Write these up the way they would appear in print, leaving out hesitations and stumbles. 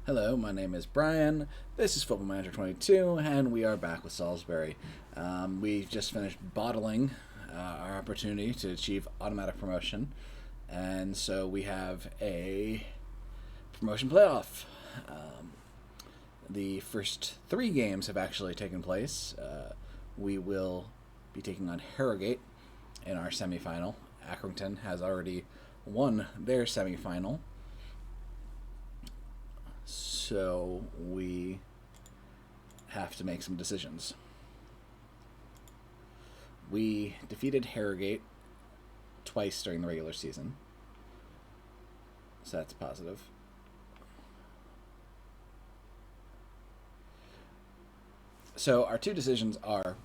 Hello, my name is Brian. This is Football Manager 22, and we are back with Salisbury. We just finished bottling our opportunity to achieve automatic promotion, and so we have a promotion playoff. Um, the first three games have actually taken place. We will be taking on Harrogate in our semifinal. Accrington has already won their semifinal, so we have to make some decisions. We defeated Harrogate twice during the regular season, so that's positive. So our two decisions are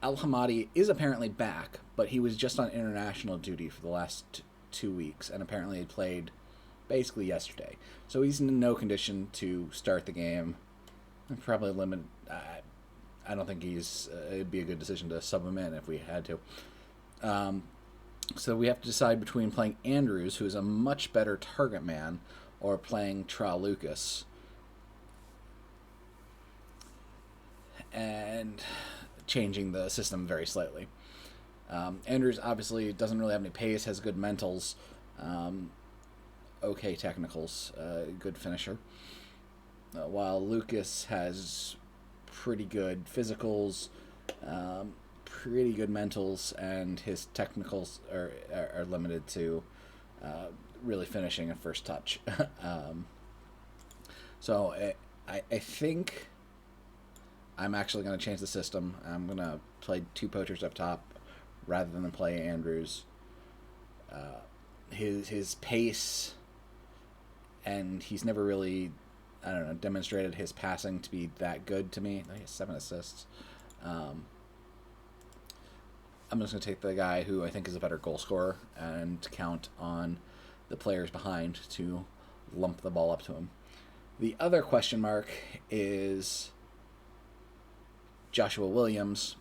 Al Hamadi is apparently back, but he was just on international duty for the last 2 weeks and apparently had played basically yesterday. So he's in no condition to start the game. Probably limit. I don't think he's. It'd be a good decision to sub him in if we had to. Um, so we have to decide between playing Andrews, who is a much better target man, or playing Tra Lucas. And changing the system very slightly. Andrews obviously doesn't really have any pace, has good mentals, okay technicals, good finisher. While Lucas has pretty good physicals, pretty good mentals, and his technicals are limited to really finishing a first touch. So I think I'm actually going to change the system. I'm going to play two poachers up top rather than play Andrews. His pace, and he's never really, I don't know, demonstrated his passing to be that good to me. He has 7 assists. I'm just going to take the guy who I think is a better goal scorer and count on the players behind to lump the ball up to him. The other question mark is Joshua Williams,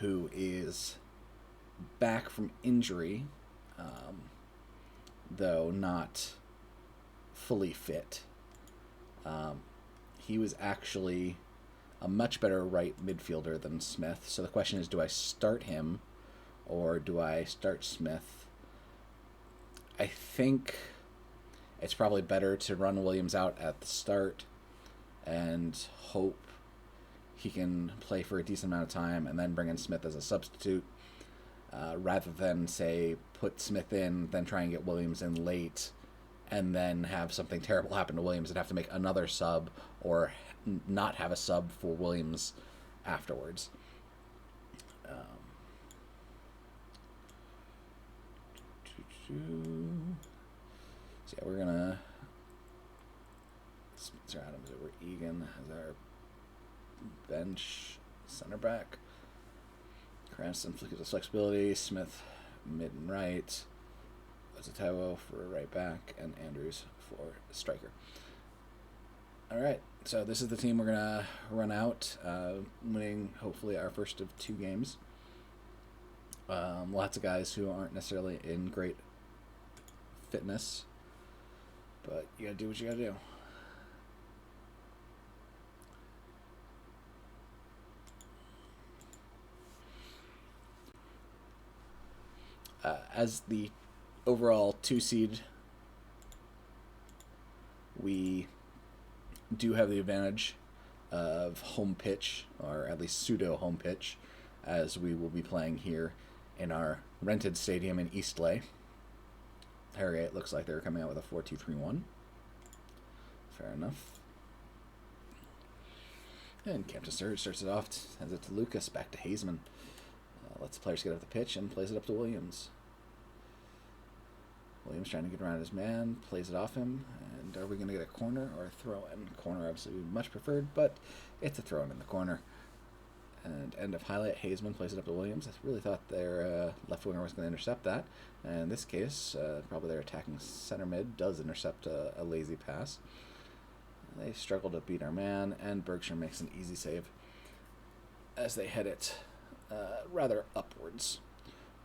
who is back from injury, though not fully fit. He was actually a much better right midfielder than Smith. So the question is, do I start him or do I start Smith? I think it's probably better to run Williams out at the start and hope he can play for a decent amount of time and then bring in Smith as a substitute, rather than, say, put Smith in, then try and get Williams in late, and then have something terrible happen to Williams and have to make another sub or not have a sub for Williams afterwards. So yeah, we're gonna Spencer Adams over Egan as our bench center back. Cranston gives us flexibility. Smith mid and right. Ozotawa for right back, and Andrews for striker. All right, so this is the team we're gonna run out, winning hopefully our first of 2 games. Lots of guys who aren't necessarily in great fitness, but you gotta do what you gotta do. As the overall 2 seed, we do have the advantage of home pitch, or at least pseudo home pitch, as we will be playing here in our rented stadium in Eastleigh. Harrogate looks like they're coming out with a 4-2-3-1. Fair enough. And Captain Sturge starts it off, hands it to Lucas, back to Hazeman. Lets the players get off the pitch and plays it up to Williams. Williams trying to get around his man, plays it off him, and are we going to get a corner or a throw-in? Corner obviously we much preferred, but it's a throw-in the corner. And end of highlight, Hazeman plays it up to Williams. I really thought their left winger was going to intercept that. And in this case, probably their attacking center mid does intercept a lazy pass. They struggle to beat our man, and Bergshire makes an easy save as they head it rather upwards.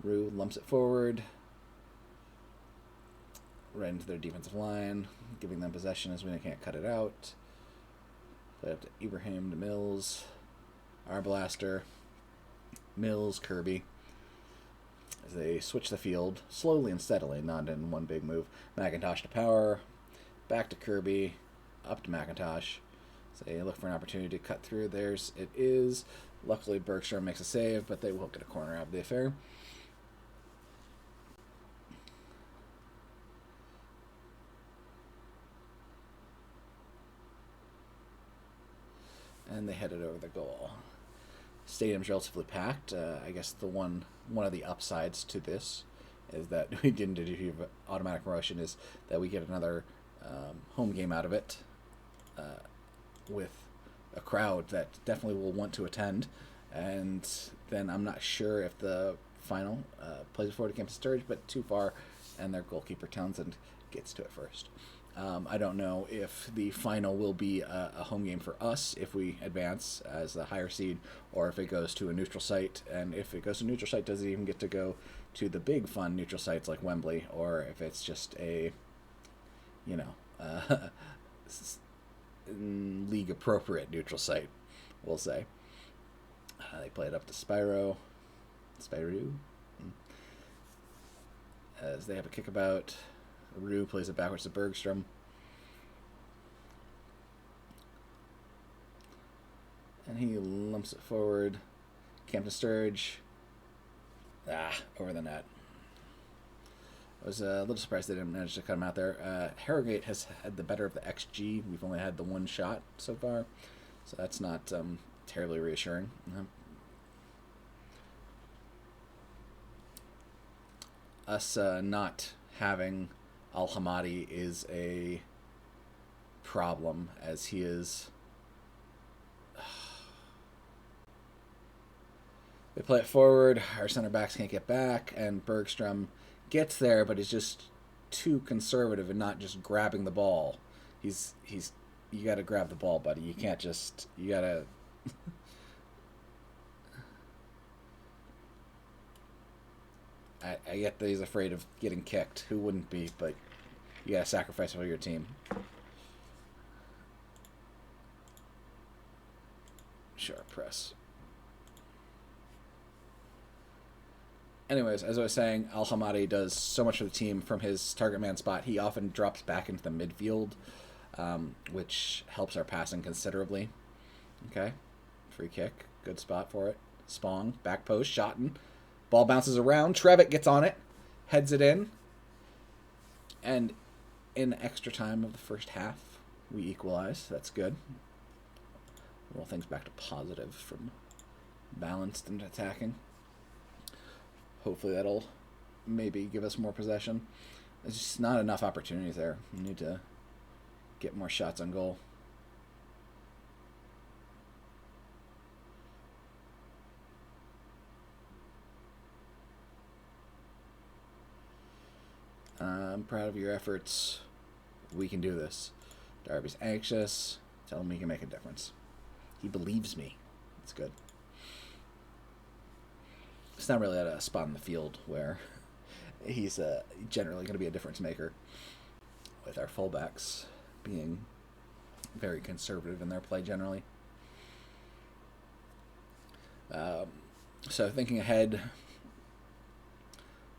Rue lumps it forward, right into their defensive line, giving them possession as we can't cut it out. Play up to Ibrahim to Mills. Arblaster. Mills, Kirby. As they switch the field slowly and steadily, not in one big move. McIntosh to Power. Back to Kirby. Up to McIntosh. So they look for an opportunity to cut through. There's it is. Luckily, Bergstrom makes a save, but they will get a corner out of the affair. And they headed over the goal. Stadium's relatively packed. I guess one of the upsides to this is that we didn't do automatic promotion is that we get another home game out of it with a crowd that definitely will want to attend. And then I'm not sure if the final plays forward to Campus Sturridge, but too far, and their goalkeeper Townsend gets to it first. I don't know if the final will be a home game for us if we advance as the higher seed, or if it goes to a neutral site. And if it goes to a neutral site, does it even get to go to the big fun neutral sites like Wembley, or if it's just a, league appropriate neutral site, we'll say. They play it up to Spyro, as they have a kickabout. Rue plays it backwards to Bergstrom. And he lumps it forward. Campton Sturridge. Over the net. I was a little surprised they didn't manage to cut him out there. Harrogate has had the better of the XG. We've only had the one shot so far. So that's not terribly reassuring. Us not having Al-Hamadi is a problem, as he is... They play it forward, our center backs can't get back, and Bergstrom gets there, but he's just too conservative and not just grabbing the ball. You gotta grab the ball, buddy. You can't just... You gotta... I get that he's afraid of getting kicked. Who wouldn't be? But you gotta sacrifice for your team. Sharp press. Anyways, as I was saying, Al-Hamadi does so much for the team from his target man spot. He often drops back into the midfield, which helps our passing considerably. Okay. Free kick. Good spot for it. Spong. Back post. Shotten. Ball bounces around. Trevitt gets on it. Heads it in. And in the extra time of the first half, we equalize. That's good. Roll things back to positive from balanced and attacking. Hopefully that'll maybe give us more possession. There's just not enough opportunities there. We need to get more shots on goal. I'm proud of your efforts. We can do this. Darby's anxious. Tell him he can make a difference. He believes me. That's good. It's not really at a spot in the field where he's generally going to be a difference maker, with our fullbacks being very conservative in their play generally. So thinking ahead,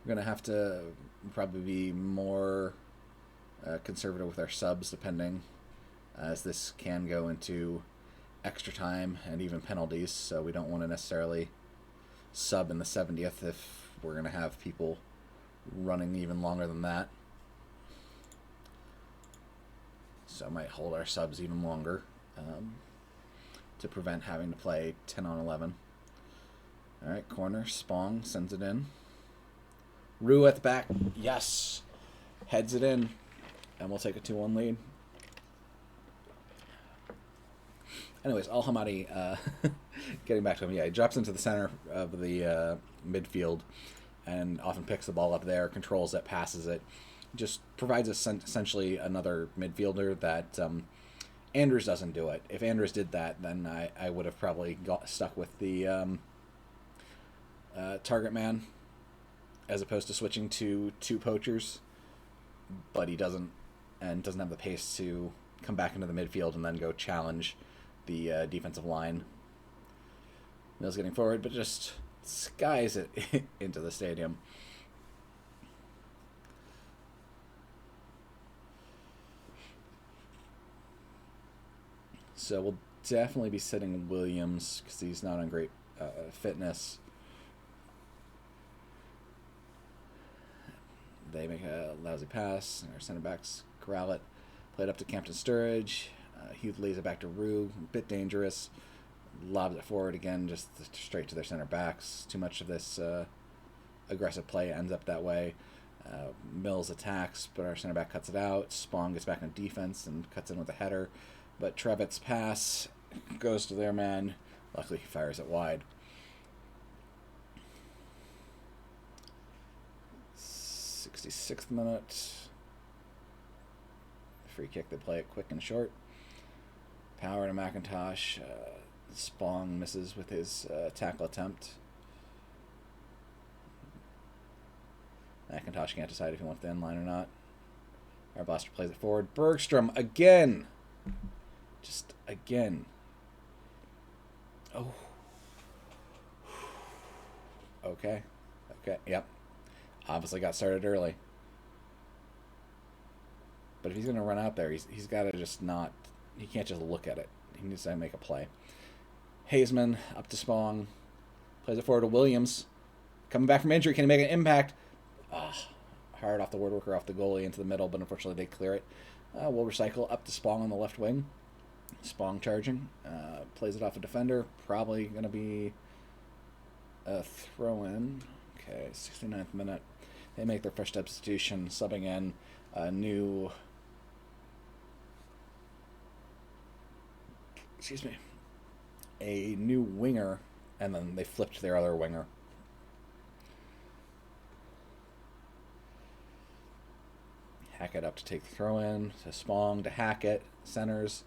we're going to have to probably be more conservative with our subs, depending, as this can go into extra time and even penalties, so we don't want to necessarily sub in the 70th if we're going to have people running even longer than that. So I might hold our subs even longer to prevent having to play 10 on 11. Alright, corner. Spong sends it in. Rue at the back. Yes. Heads it in. And we'll take a 2-1 lead. Anyways, Al-Hamadi, getting back to him, he drops into the center of the midfield and often picks the ball up there, controls it, passes it. Just provides us essentially another midfielder that Andrews doesn't do it. If Andrews did that, then I would have probably stuck with the target man as opposed to switching to two poachers. But he doesn't and doesn't have the pace to come back into the midfield and then go challenge the defensive line. Mills getting forward, but just skies it into the stadium. So we'll definitely be sitting Williams because he's not on great fitness. They make a lousy pass, and our center backs corral it. Played up to Campton Sturridge. Heath lays it back to Rue. A bit dangerous. Lobs it forward again, just straight to their center backs. Too much of this aggressive play ends up that way. Mills attacks, but our center back cuts it out. Spong gets back on defense and cuts in with a header. But Trevitt's pass goes to their man. Luckily, he fires it wide. 66th minute. Free kick. They play it quick and short. Power to McIntosh. Spong misses with his tackle attempt. McIntosh can't decide if he wants the end line or not. Our blaster plays it forward. Bergstrom again. Just again. Oh. Okay. Yep. Obviously got started early. But if he's going to run out there, he's got to just not... He can't just look at it. He needs to make a play. Hazeman up to Spong. Plays it forward to Williams. Coming back from injury. Can he make an impact? Hard off the woodworker, off the goalie into the middle, but unfortunately they clear it. We'll recycle up to Spong on the left wing. Spong charging. Plays it off a defender. Probably going to be a throw-in. Okay, 69th minute. They make their first substitution, subbing in a new... a new winger, and then they flipped their other winger. Hackett up to take the throw-in, to Spong, to Hackett, centers,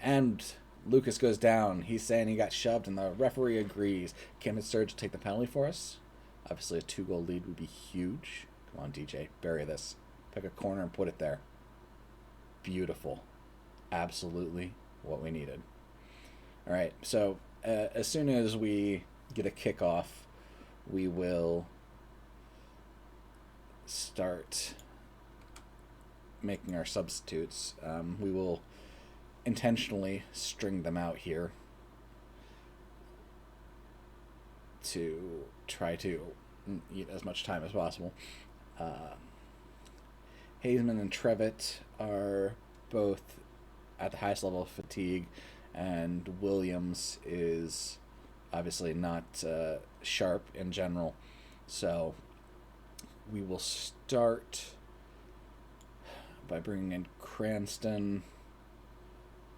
and Lucas goes down. He's saying he got shoved, and the referee agrees. Campton Sturridge to take the penalty for us. Obviously, a 2-goal lead would be huge. Come on, DJ, bury this. Pick a corner and put it there. Beautiful. Absolutely what we needed. All right, so as soon as we get a kickoff, we will start making our substitutes. We will intentionally string them out here to try to eat as much time as possible. Hazeman and Trevitt are both at the highest level of fatigue, and Williams is obviously not sharp in general. So we will start by bringing in Cranston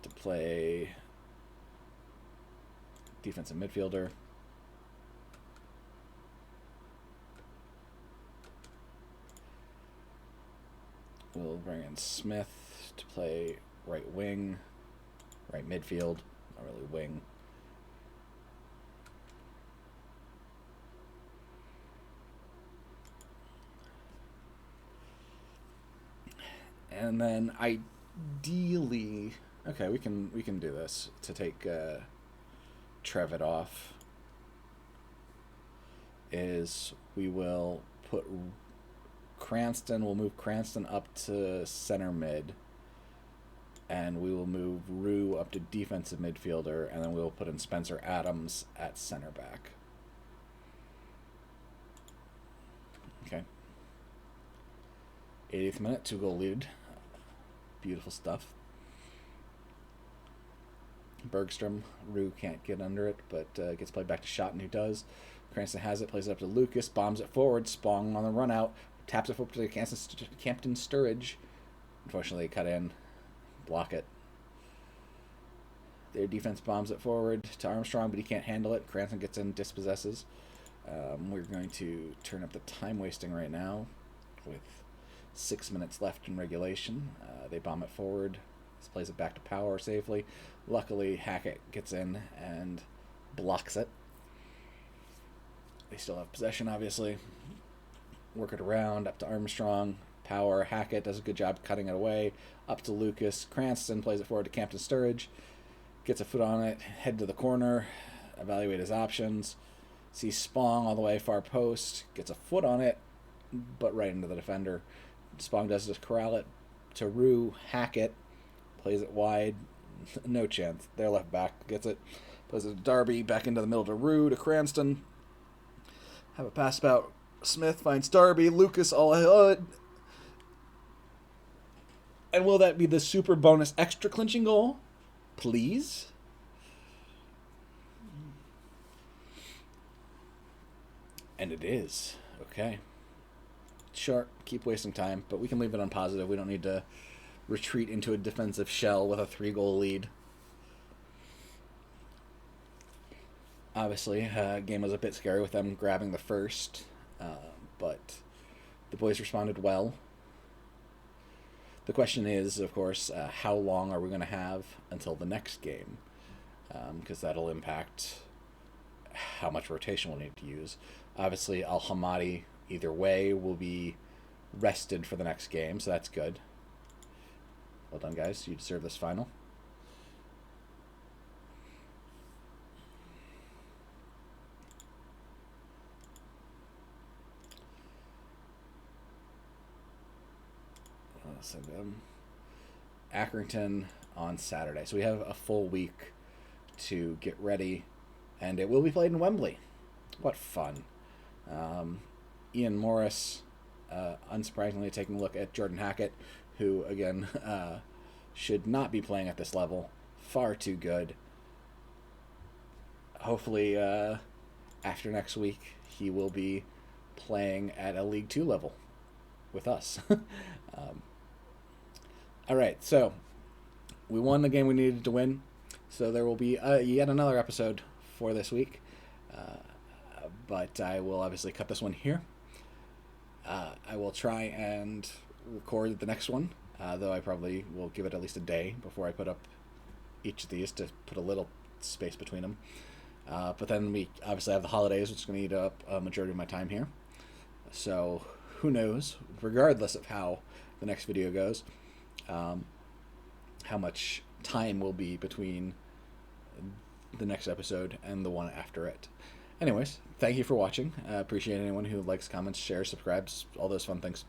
to play defensive midfielder. We'll bring in Smith to play right wing, right midfield, not really wing. And then ideally, okay, we can do this to take Trevitt off. Is we will put Cranston. We'll move Cranston up to center mid, and we will move Rue up to defensive midfielder, and then we'll put in Spencer Adams at center back. Okay. 80th minute, 2-goal lead. Beautiful stuff. Bergstrom, Rue can't get under it, but gets played back to Schotten, who does. Cranston has it, plays it up to Lucas, bombs it forward, Spong on the run out, taps it forward to Campton Sturridge. Unfortunately, cut in, block it. Their defense bombs it forward to Armstrong, but he can't handle it. Cranston gets in, dispossesses. We're going to turn up the time wasting right now with 6 minutes left in regulation. They bomb it forward. This plays it back to Power safely. Luckily, Hackett gets in and blocks it. They still have possession, obviously. Work it around up to Armstrong. power. Hackett does a good job cutting it away. Up to Lucas. Cranston plays it forward to Captain Sturridge. Gets a foot on it. Head to the corner. Evaluate his options. Sees Spong all the way far post. Gets a foot on it, but right into the defender. Spong does just corral it to Rue. Hackett plays it wide. No chance. Their left back gets it. Plays it to Darby. Back into the middle to Rue. To Cranston. Have a pass about. Smith finds Darby. Lucas all ahead. And will that be the super bonus extra clinching goal? Please? And it is. Okay. Sure, keep wasting time, but we can leave it on positive. We don't need to retreat into a defensive shell with a 3-goal lead. Obviously, game was a bit scary with them grabbing the first, but the boys responded well. The question is, of course, how long are we going to have until the next game? Because that'll impact how much rotation we'll need to use. Obviously, Al-Hamadi, either way, will be rested for the next game, so that's good. Well done, guys. You deserve this final. Accrington on Saturday. So we have a full week to get ready, and it will be played in Wembley. What fun. Ian Morris, unsurprisingly, taking a look at Jordan Hackett, who, again, should not be playing at this level. Far too good. Hopefully, after next week, he will be playing at a League 2 level with us. All right, so we won the game we needed to win. So there will be yet another episode for this week. But I will obviously cut this one here. I will try and record the next one, though I probably will give it at least a day before I put up each of these to put a little space between them. But then we obviously have the holidays, which is going to eat up a majority of my time here. So who knows, regardless of how the next video goes, how much time will be between the next episode and the one after it. Anyways, thank you for watching. I appreciate anyone who likes, comments, shares, subscribes, all those fun things.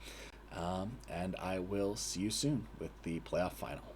And I will see you soon with the playoff final.